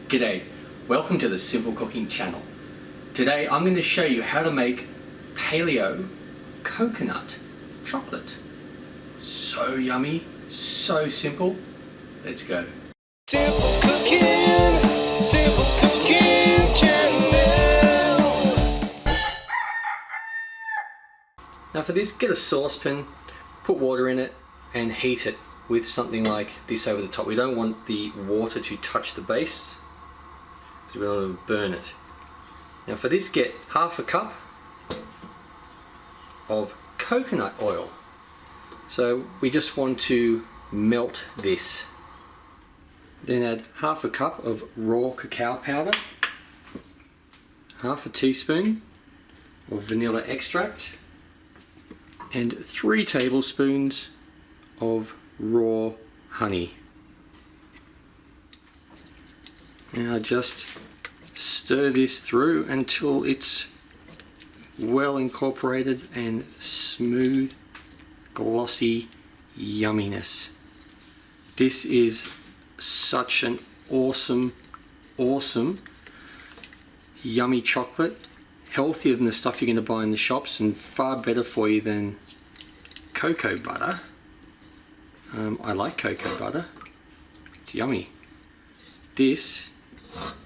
G'day, welcome to the Simple Cooking Channel. Today I'm going to show you how to make paleo coconut chocolate. So yummy, so simple. Let's go. Simple Cooking Channel. Now for this, get a saucepan, put water in it and heat it with something like this over the top. We don't want the water to touch the base because we don't want to burn it. Now for this, get half a cup of coconut oil. So we just want to melt this. Then add half a cup of raw cacao powder, half a teaspoon of vanilla extract, and 3 tablespoons of raw honey. Now just stir this through until it's well incorporated and smooth, glossy yumminess. This is such an awesome yummy chocolate, healthier than the stuff you're going to buy in the shops and far better for you than cocoa butter. I like cocoa butter, it's yummy. This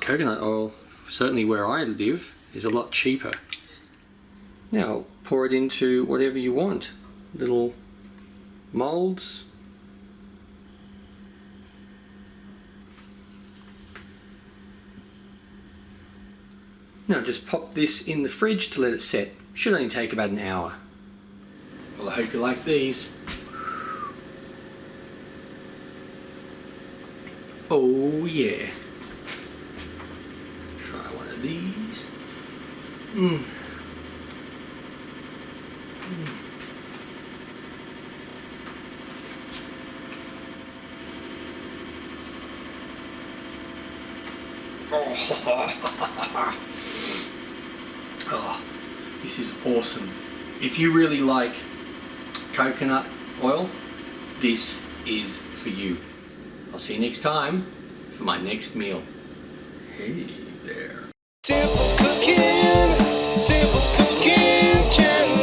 coconut oil, certainly where I live, is a lot cheaper. Now pour it into whatever you want, little molds. Now just pop this in the fridge to let it set. Should only take about an hour. Well, I hope you like these. Oh yeah. Try one of these. Oh, this is awesome. If you really like coconut oil, this is for you. I'll see you next time for my next meal. Hey there. Simple Cooking Channel.